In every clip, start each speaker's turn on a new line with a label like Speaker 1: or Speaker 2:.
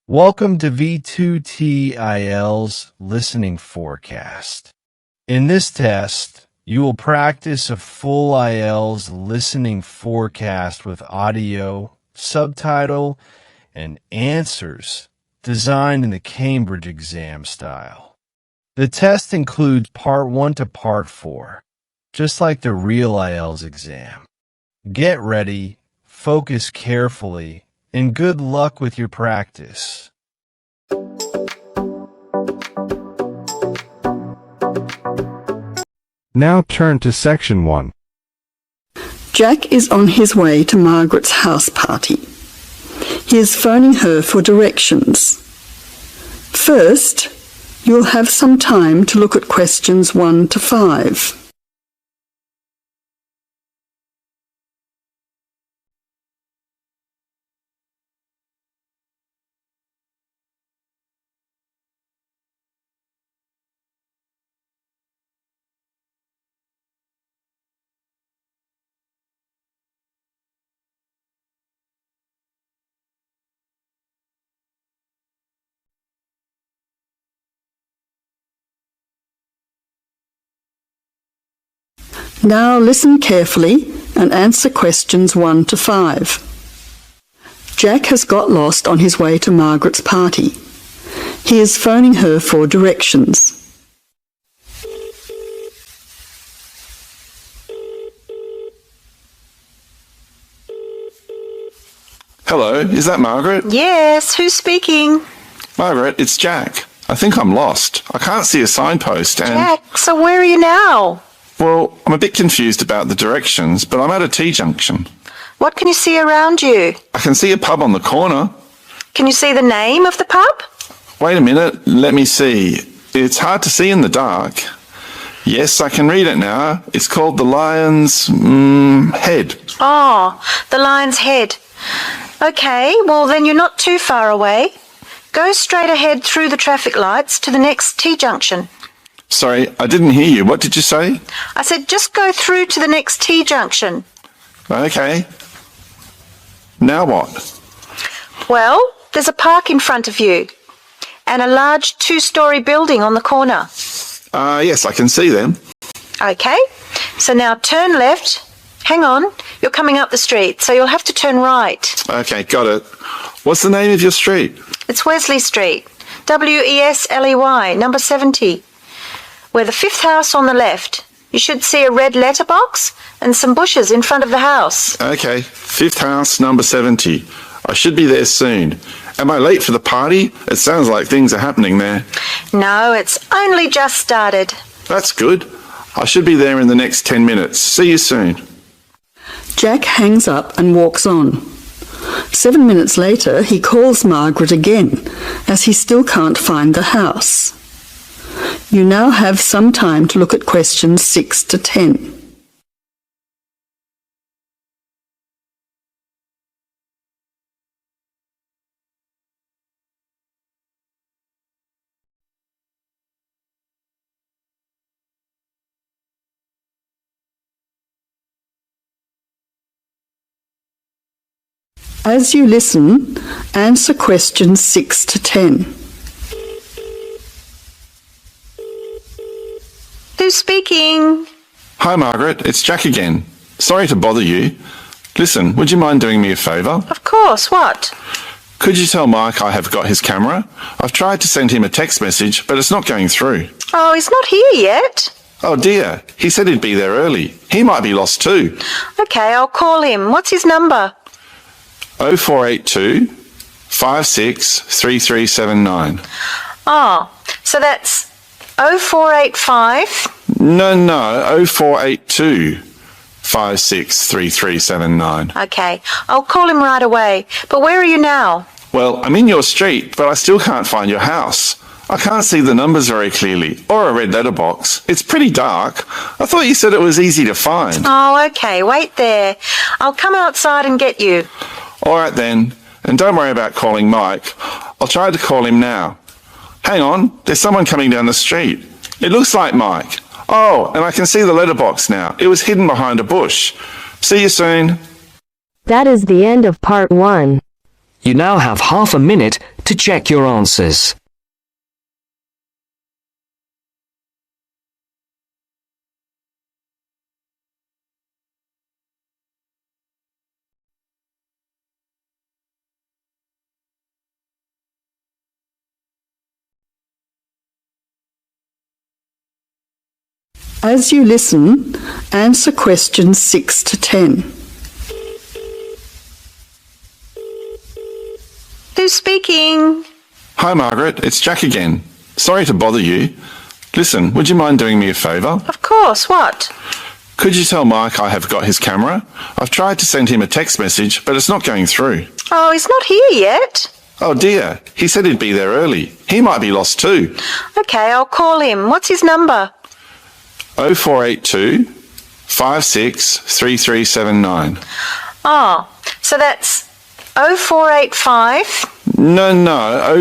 Speaker 1: Welcome to V2T IELTS Listening Forecast. In this test, you will practice a full IELTS listening forecast with audio, subtitle, and answers designed in the Cambridge exam style. The test includes Part 1 to Part 4, just like the real IELTS exam. Get ready, focus carefully, and good luck with your practice. Now turn to Section 1.
Speaker 2: Jack is on his way to Margaret's house party. He is phoning her for directions. First, you'll have some time to look at questions 1 to 5. Now listen carefully and answer questions 1 to 5. Jack has got lost on his way to Margaret's party. He is phoning her for directions.
Speaker 3: Hello, is that Margaret?
Speaker 4: Yes, who's speaking?
Speaker 3: Margaret, it's Jack. I think I'm lost. I can't see a signpost and...
Speaker 4: Jack, so where are you now?
Speaker 3: Well, I'm a bit confused about the directions, but I'm at a T-junction.
Speaker 4: What can you see around you?
Speaker 3: I can see a pub on the corner.
Speaker 4: Can you see the name of the pub?
Speaker 3: Wait a minute, let me see. It's hard to see in the dark. Yes, I can read it now. It's called the Lion's Head.
Speaker 4: Oh, the Lion's Head. Okay, well then you're not too far away. Go straight ahead through the traffic lights to the next T-junction.
Speaker 3: Sorry, I didn't hear you. What did you say?
Speaker 4: I said just go through to the next T-junction.
Speaker 3: Okay. Now what?
Speaker 4: Well, there's a park in front of you and a large 2-storey building on the corner.
Speaker 3: Yes, I can see them.
Speaker 4: Okay, so now turn left. Hang on, you're coming up the street, so you'll have to turn right.
Speaker 3: Okay, got it. What's the name of your street?
Speaker 4: It's Wesley Street, WESLEY, number 70. We're the 5th house on the left. You should see a red letterbox and some bushes in front of the house.
Speaker 3: Okay, 5th house, number 70. I should be there soon. Am I late for the party? It sounds like things are happening there.
Speaker 4: No, it's only just started.
Speaker 3: That's good. I should be there in the next 10 minutes. See you soon.
Speaker 2: Jack hangs up and walks on. 7 minutes later, he calls Margaret again, as he still can't find the house. You now have some time to look at questions 6 to 10. As you listen, answer questions 6 to 10.
Speaker 4: Who's speaking?
Speaker 3: Hi, Margaret. It's Jack again. Sorry to bother you. Listen, would you mind doing me a favour?
Speaker 4: Of course, what?
Speaker 3: Could you tell Mike I have got his camera? I've tried to send him a text message, but it's not going through.
Speaker 4: Oh, he's not here yet.
Speaker 3: Oh dear, he said he'd be there early. He might be lost too.
Speaker 4: Okay, I'll call him. What's his number?
Speaker 3: 0482 563379.
Speaker 4: Oh, so that's 0485.
Speaker 3: No, 0482 563379.
Speaker 4: Okay, I'll call him right away. But where are you now?
Speaker 3: Well, I'm in your street, but I still can't find your house. I can't see the numbers very clearly, or a red letterbox. It's pretty dark. I thought you said it was easy to find.
Speaker 4: Oh, okay, wait there. I'll come outside and get you.
Speaker 3: All right then, and don't worry about calling Mike. I'll try to call him now. Hang on, there's someone coming down the street. It looks like Mike. Oh, and I can see the letterbox now. It was hidden behind a bush. See you soon.
Speaker 5: That is the end of part 1.
Speaker 6: You now have half a minute
Speaker 5: to check your answers.
Speaker 2: As you listen, answer questions 6 to 10.
Speaker 4: Who's speaking?
Speaker 3: Hi, Margaret. It's Jack again. Sorry to bother you. Listen, would you mind doing me a favour?
Speaker 4: Of course, what?
Speaker 3: Could you tell Mike I have got his camera? I've tried to send him a text message, but it's not going through.
Speaker 4: Oh, he's not here yet.
Speaker 3: Oh dear, he said he'd be there early. He might be lost too.
Speaker 4: Okay, I'll call him. What's his number?
Speaker 3: 0482 563379.
Speaker 4: Oh, so that's 0485.
Speaker 3: No,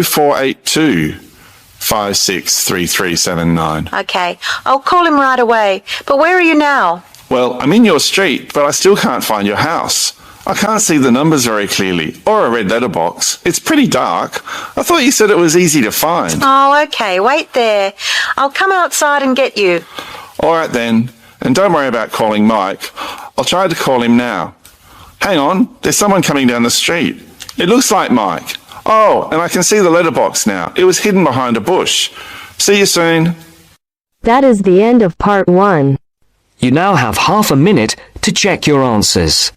Speaker 3: 0482 563379.
Speaker 4: Okay, I'll call him right away. But where are you now?
Speaker 3: Well, I'm in your street, but I still can't find your house. I can't see the numbers very clearly, or a red letterbox. It's pretty dark. I thought you said it was easy to find.
Speaker 4: Oh, okay, wait there. I'll come outside and get you.
Speaker 3: All right then, and don't worry about calling Mike. I'll try to call him now. Hang on, there's someone coming down the street. It looks like Mike. Oh, and I can see the letterbox now. It was hidden behind a bush. See you soon.
Speaker 6: That is the end of part 1.
Speaker 5: You now have half a minute to check your answers.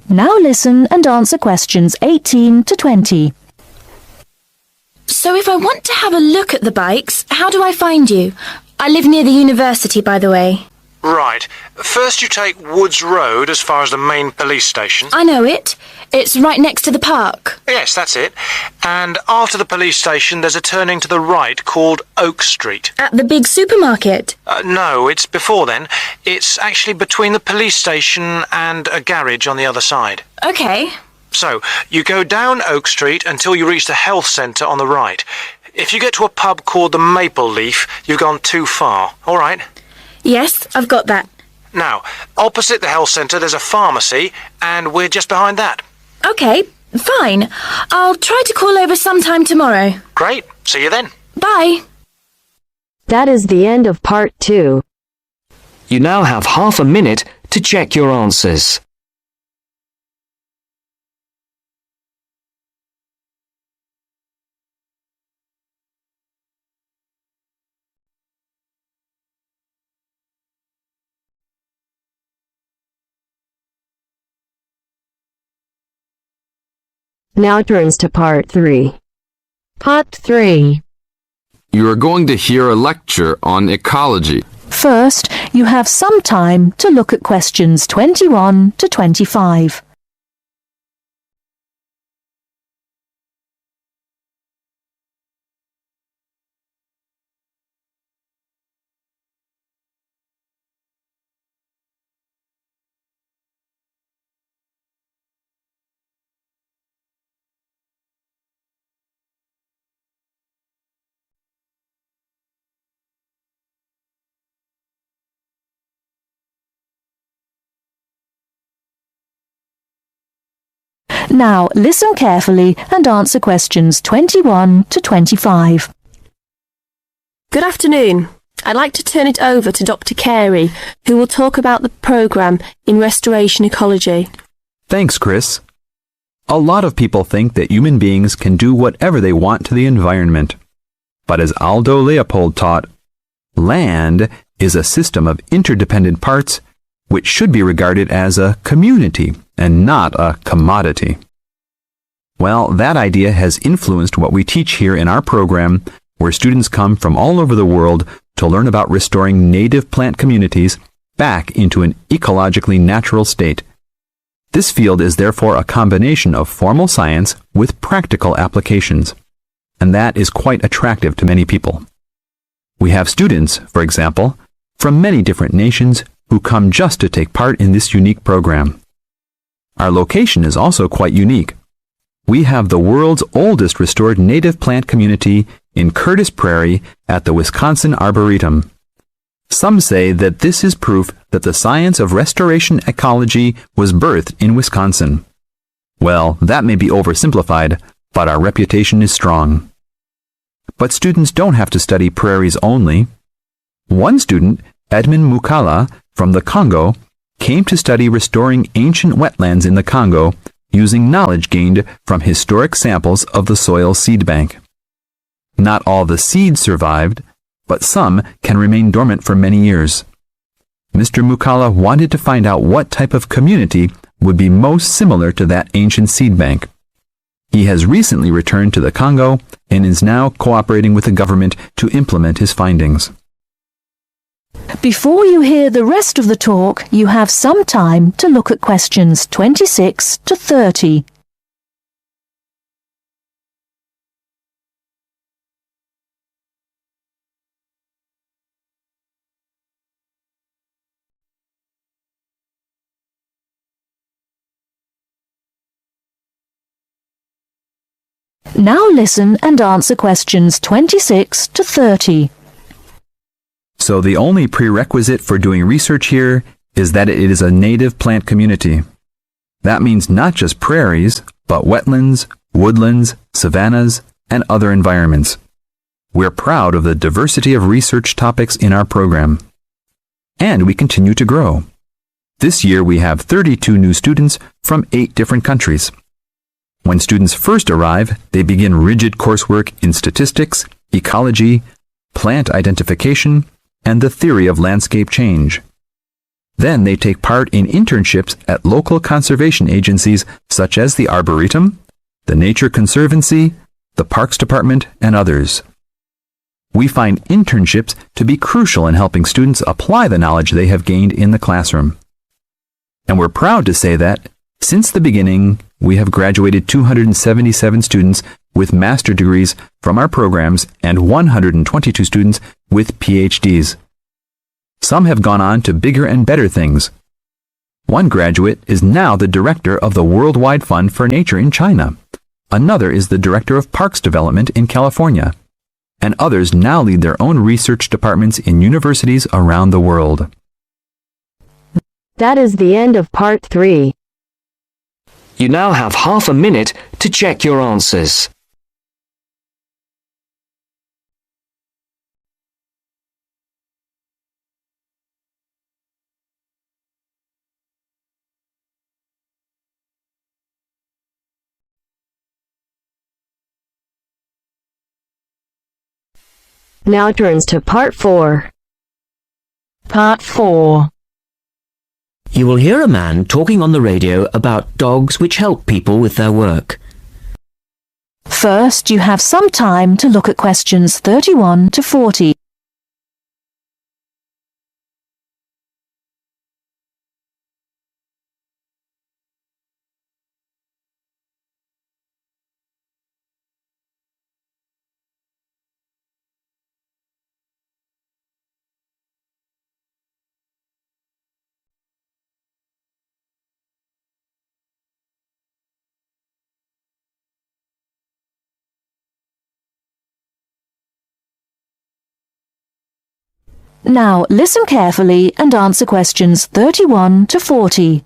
Speaker 7: Now listen and answer questions 18 to 20.
Speaker 8: So if I want to have a look at the bikes, how do I find you? I live near the university, by the way.
Speaker 9: Right. First you take Woods Road as far as the main police station.
Speaker 8: I know it. It's right next to the park.
Speaker 9: Yes, that's it. And after the police station there's a turning to the right called Oak Street.
Speaker 8: At the big supermarket.
Speaker 9: No, it's before then. It's actually between the police station and a garage on the other side.
Speaker 8: Okay.
Speaker 9: So, you go down Oak Street until you reach the health centre on the right. If you get to a pub called the Maple Leaf, you've gone too far. All right?
Speaker 8: Yes, I've got that.
Speaker 9: Now, opposite the health centre there's a pharmacy, and we're just behind that.
Speaker 8: Okay, fine. I'll try to call over sometime tomorrow.
Speaker 9: Great. See you then.
Speaker 8: Bye.
Speaker 6: That is the end of part 2.
Speaker 5: You now have half a minute to check your answers.
Speaker 6: Now turns to part 3. Part 3.
Speaker 10: You are going to hear a lecture on ecology.
Speaker 7: First, you have some time to look at questions 21 to 25. Now listen carefully and answer questions 21 to 25.
Speaker 11: Good afternoon. I'd like to turn it over to Dr. Carey, who will talk about the programme in restoration ecology.
Speaker 12: Thanks, Chris. A lot of people think that human beings can do whatever they want to the environment. But as Aldo Leopold taught, land is a system of interdependent parts which should be regarded as a community and not a commodity. Well, that idea has influenced what we teach here in our program, where students come from all over the world to learn about restoring native plant communities back into an ecologically natural state. This field is therefore a combination of formal science with practical applications, and that is quite attractive to many people. We have students, for example, from many different nations who come just to take part in this unique program. Our location is also quite unique. We have the world's oldest restored native plant community in Curtis Prairie at the Wisconsin Arboretum. Some say that this is proof that the science of restoration ecology was birthed in Wisconsin. Well, that may be oversimplified, but our reputation is strong. But students don't have to study prairies only. One student, Edmund Mukala from the Congo, came to study restoring ancient wetlands in the Congo using knowledge gained from historic samples of the soil seed bank. Not all the seeds survived, but some can remain dormant for many years. Mr. Mukala wanted to find out what type of community would be most similar to that ancient seed bank. He has recently returned to the Congo and is now cooperating with the government to implement his findings.
Speaker 7: Before you hear the rest of the talk, you have some time to look at questions 26 to 30. Now listen and answer questions 26 to 30.
Speaker 12: So the only prerequisite for doing research here is that it is a native plant community. That means not just prairies, but wetlands, woodlands, savannas, and other environments. We're proud of the diversity of research topics in our program. And we continue to grow. This year we have 32 new students from 8 different countries. When students first arrive, they begin rigid coursework in statistics, ecology, plant identification, and the theory of landscape change. Then they take part in internships at local conservation agencies such as the Arboretum, the Nature Conservancy, the Parks Department, and others. We find internships to be crucial in helping students apply the knowledge they have gained in the classroom. And we're proud to say that, since the beginning, we have graduated 277 students with master degrees from our programs and 122 students with PhDs. Some have gone on to bigger and better things. One graduate is now the director of the Worldwide Fund for Nature in China. Another is the director of Parks Development in California. And others now lead their own research departments in universities around the world.
Speaker 6: That is the end of part 3.
Speaker 5: You now have half a minute to check your answers.
Speaker 6: Now turns to part 4.
Speaker 7: Part 4.
Speaker 13: You will hear a man talking on the radio about dogs which help people with their work.
Speaker 7: First, you have some time to look at questions 31 to 40. Now listen carefully and answer questions 31 to 40.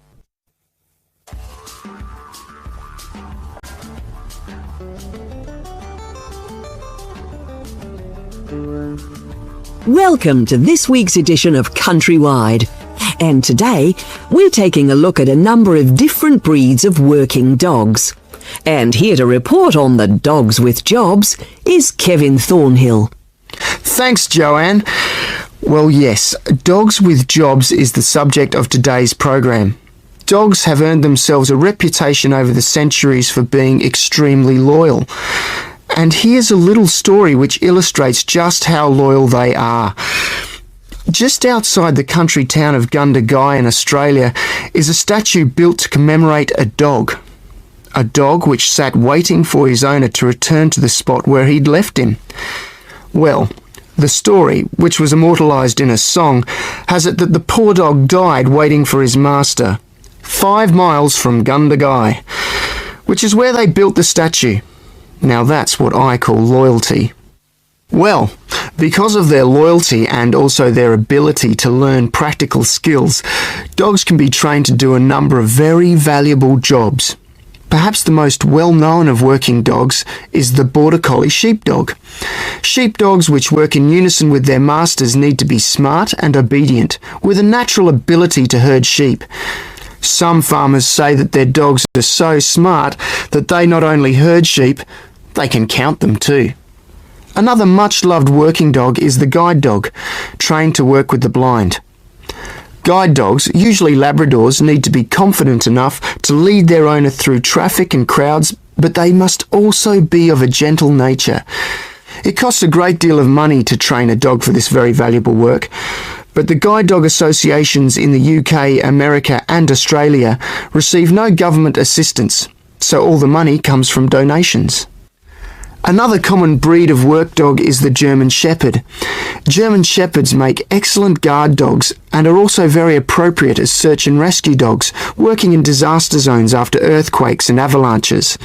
Speaker 14: Welcome to this week's edition of Countrywide. And today, we're taking a look at a number of different breeds of working dogs. And here to report on the dogs with jobs is Kevin Thornhill.
Speaker 15: Thanks, Joanne. Well, yes, dogs with jobs is the subject of today's program. Dogs have earned themselves a reputation over the centuries for being extremely loyal. And here's a little story which illustrates just how loyal they are. Just outside the country town of Gundagai in Australia is a statue built to commemorate a dog. A dog which sat waiting for his owner to return to the spot where he'd left him. Well, the story, which was immortalised in a song, has it that the poor dog died waiting for his master. 5 miles from Gundagai, which is where they built the statue. Now that's what I call loyalty. Well, because of their loyalty and also their ability to learn practical skills, dogs can be trained to do a number of very valuable jobs. Perhaps the most well-known of working dogs is the Border Collie sheepdog. Sheepdogs which work in unison with their masters need to be smart and obedient, with a natural ability to herd sheep. Some farmers say that their dogs are so smart that they not only herd sheep, they can count them too. Another much-loved working dog is the guide dog, trained to work with the blind. Guide dogs, usually Labradors, need to be confident enough to lead their owner through traffic and crowds, but they must also be of a gentle nature. It costs a great deal of money to train a dog for this very valuable work, but the guide dog associations in the UK, America and Australia receive no government assistance, so all the money comes from donations. Another common breed of work dog is the German Shepherd. German Shepherds make excellent guard dogs and are also very appropriate as search and rescue dogs, working in disaster zones after earthquakes and avalanches.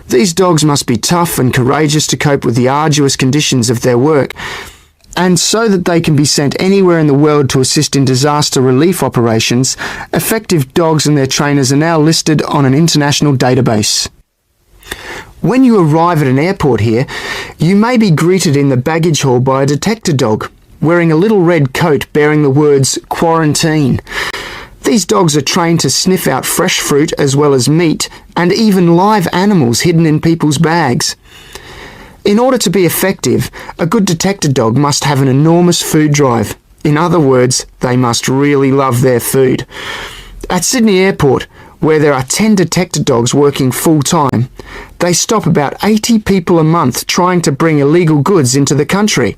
Speaker 15: These dogs must be tough and courageous to cope with the arduous conditions of their work, and so that they can be sent anywhere in the world to assist in disaster relief operations, effective dogs and their trainers are now listed on an international database. When you arrive at an airport here, you may be greeted in the baggage hall by a detector dog, wearing a little red coat bearing the words "Quarantine". These dogs are trained to sniff out fresh fruit as well as meat and even live animals hidden in people's bags. In order to be effective, a good detector dog must have an enormous food drive. In other words, they must really love their food. At Sydney Airport, where there are 10 detector dogs working full-time, they stop about 80 people a month trying to bring illegal goods into the country.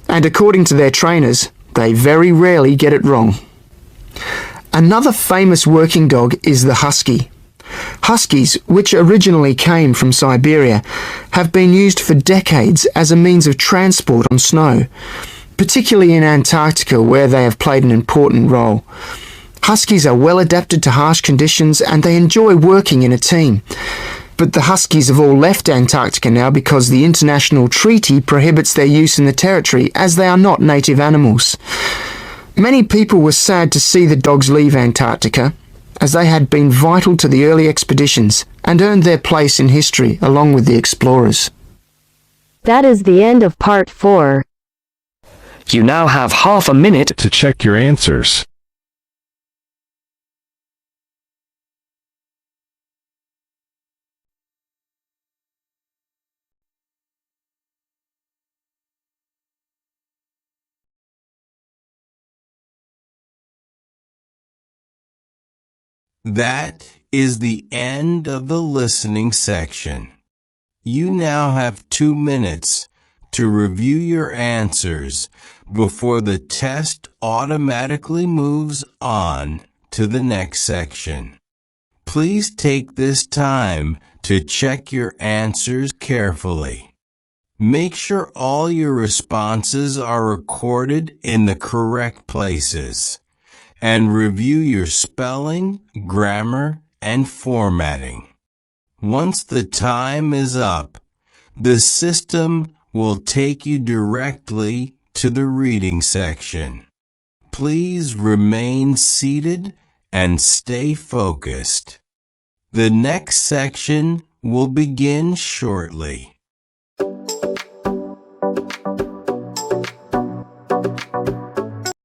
Speaker 15: And according to their trainers, they very rarely get it wrong. Another famous working dog is the husky. Huskies, which originally came from Siberia, have been used for decades as a means of transport on snow, particularly in Antarctica, where they have played an important role. Huskies are well adapted to harsh conditions and they enjoy working in a team. But the Huskies have all left Antarctica now because the international treaty prohibits their use in the territory as they are not native animals. Many people were sad to see the dogs leave Antarctica, as they had been vital to the early expeditions and earned their place in history along with the explorers.
Speaker 6: That is the end of part 4.
Speaker 5: You now have half a minute
Speaker 1: to check your answers. That is the end of the listening section. You now have 2 minutes to review your answers before the test automatically moves on to the next section. Please take this time to check your answers carefully. Make sure all your responses are recorded in the correct places. And review your spelling, grammar, and formatting. Once the time is up, the system will take you directly to the reading section. Please remain seated and stay focused. The next section will begin shortly.